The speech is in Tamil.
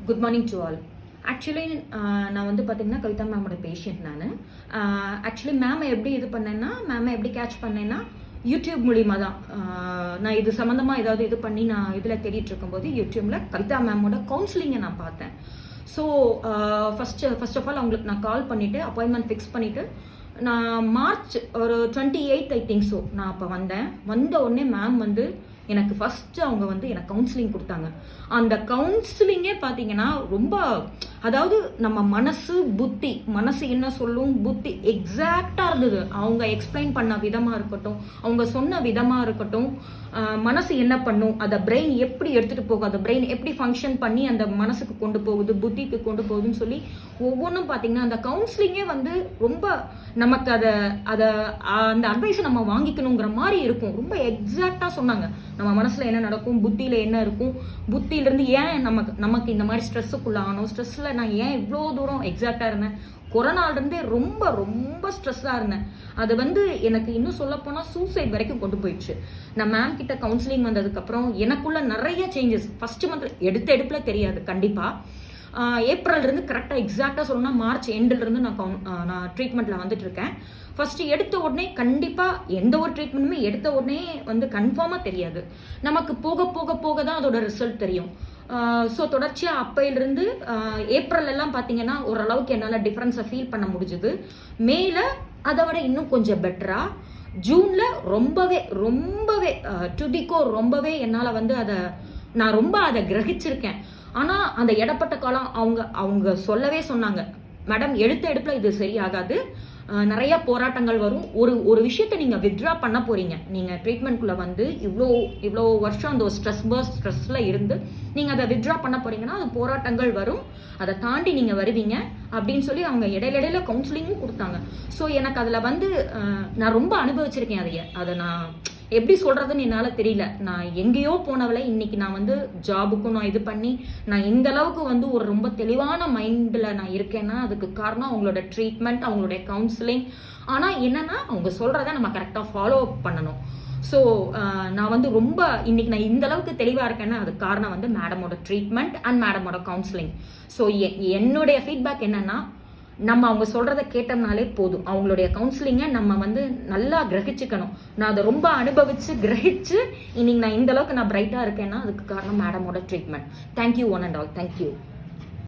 Good morning to all. Actually நான் வந்து பார்த்தீங்கன்னா கவிதா மேமோட பேஷண்ட். நான் ஆக்சுவலி மேமை எப்படி இது பண்ணேன்னா, மேமை எப்படி கேட்ச் பண்ணேன்னா யூடியூப் மூலியமாக தான். நான் இது சம்மந்தமாக ஏதாவது இது பண்ணி நான் இதில் தேடிட்டு இருக்கும்போது யூடியூப்ல கவிதா மேமோட கவுன்சிலிங்கை நான் பார்த்தேன். ஸோ ஃபர்ஸ்ட் ஆஃப் ஆல் அவங்களுக்கு நான் கால் பண்ணிவிட்டு அப்பாயின்மெண்ட் ஃபிக்ஸ் பண்ணிவிட்டு நான் மார்ச் ஒரு 28 ஐ திங்க் ஸோ நான் அப்போ வந்த உடனே மேம் வந்து எனக்கு ஃபர்ஸ்ட் அவங்க வந்து எனக்கு கவுன்சிலிங் கொடுத்தாங்க. அந்த கவுன்சிலிங்கே பார்த்தீங்கன்னா ரொம்ப, அதாவது நம்ம மனசு என்ன சொல்லும், புத்தி எக்ஸாக்டாக இருந்தது. அவங்க எக்ஸ்பிளைன் பண்ண விதமாக இருக்கட்டும், அவங்க சொன்ன விதமாக இருக்கட்டும், மனசு என்ன பண்ணும், அதை பிரெயின் எப்படி எடுத்துகிட்டு போகும், அந்த பிரெயின் எப்படி ஃபங்க்ஷன் பண்ணி அந்த மனசுக்கு கொண்டு போகுது, புத்திக்கு கொண்டு போகுதுன்னு சொல்லி ஒவ்வொன்றும் பார்த்தீங்கன்னா அந்த கவுன்சிலிங்கே வந்து ரொம்ப நமக்கு அதை அந்த அட்வைஸை நம்ம வாங்கிக்கணுங்கிற மாதிரி இருக்கும். ரொம்ப எக்ஸாக்டாக சொன்னாங்க. நம்ம மனசில் என்ன நடக்கும், புத்தியில் என்ன இருக்கும், புத்தியிலேருந்து ஏன் நமக்கு இந்த மாதிரி ஸ்ட்ரெஸ்ஸுக்குள்ள ஆகணும், ஸ்ட்ரெஸ்ஸில் நான் ஏன் இவ்வளோ தூரம் எக்ஸாக்டாக இருந்தேன், கொரோனாலேருந்தே ரொம்ப ரொம்ப ஸ்ட்ரெஸ்ஸாக இருந்தேன். அது வந்து எனக்கு இன்னும் சொல்லப்போனால் சூசைட் வரைக்கும் கொண்டு போயிடுச்சு. நான் மேம் கிட்ட கவுன்சிலிங் வந்ததுக்கப்புறம் எனக்குள்ள நிறைய சேஞ்சஸ். ஃபர்ஸ்ட் மந்த் எடுப்பில் தெரியாது கண்டிப்பாக. ஏப்ரல்லேருந்து கரெக்டாக எக்ஸாக்டாக சொல்லணும்னா மார்ச் எண்டிலிருந்து நான் ட்ரீட்மெண்ட்டில் வந்துட்டு இருக்கேன். ஃபர்ஸ்ட் எடுத்த உடனே கண்டிப்பாக எந்த ஒரு ட்ரீட்மெண்ட்டுமே எடுத்த உடனே வந்து கன்ஃபார்மாக தெரியாது. நமக்கு போக போக போக தான் அதோட ரிசல்ட் தெரியும். ஸோ தொடர்ச்சியாக அப்பையிலிருந்து ஏப்ரல் எல்லாம் பார்த்தீங்கன்னா ஓரளவுக்கு என்னால் டிஃப்ரென்ஸை ஃபீல் பண்ண முடிஞ்சுது. மேல அதை விட இன்னும் கொஞ்சம் பெட்டராக, ஜூனில் ரொம்பவே ரொம்பவே டுடிக்கோ ரொம்பவே என்னால் வந்து நான் ரொம்ப அதை கிரகிச்சிருக்கேன். ஆனால் அந்த இடப்பட்ட காலம் அவங்க சொல்லவே சொன்னாங்க, மேடம் எடுப்பில் இது சரியாகாது, நிறைய போராட்டங்கள் வரும். ஒரு விஷயத்தை நீங்கள் வித்ட்ரா பண்ண போறீங்க, நீங்கள் ட்ரீட்மெண்ட்குள்ளே வந்து இவ்வளோ வருஷம் அந்த ஸ்ட்ரெஸ்ல இருந்து நீங்கள் அதை வித்ட்ரா பண்ண போறீங்கன்னா அது போராட்டங்கள் வரும், அதை தாண்டி நீங்கள் வருவீங்க அப்படின்னு சொல்லி அவங்க இடையில கவுன்சிலிங்கும் கொடுத்தாங்க. ஸோ எனக்கு அதில் வந்து நான் ரொம்ப அனுபவிச்சிருக்கேன். அதை நான் எப்படி சொல்றதுன்னு என்னால் தெரியல. நான் எங்கேயோ போனவளை இன்னைக்கு நான் வந்து ஜாபுக்கும் நான் இது பண்ணி நான் இந்த அளவுக்கு வந்து ஒரு ரொம்ப தெளிவான மைண்டில் நான் இருக்கேன்னா அதுக்கு காரணம் அவங்களோட ட்ரீட்மெண்ட், அவங்களுடைய கவுன்சிலிங். ஆனால் என்னன்னா அவங்க சொல்றத நம்ம கரெக்டாக ஃபாலோ அப் பண்ணணும். ஸோ நான் வந்து ரொம்ப இன்னைக்கு நான் இந்த அளவுக்கு தெளிவாக இருக்கேன்னா அதுக்கு காரணம் வந்து மேடமோட ட்ரீட்மெண்ட் அண்ட் மேடமோட கவுன்சிலிங். ஸோ என்னுடைய ஃபீட்பேக் என்னன்னா, நம்ம அவங்க சொல்றத கேட்டோம்னாலே போதும். அவங்களுடைய கவுன்சிலிங்கை நம்ம வந்து நல்லா கிரகிச்சுக்கணும். நான் அதை ரொம்ப அனுபவிச்சு கிரகிச்சு இன்னைக்கு நான் இந்த அளவுக்கு நான் பிரைட்டா இருக்கேன்னா அதுக்கு காரணம் மேடமோட treatment. Thank you one and all. Thank you.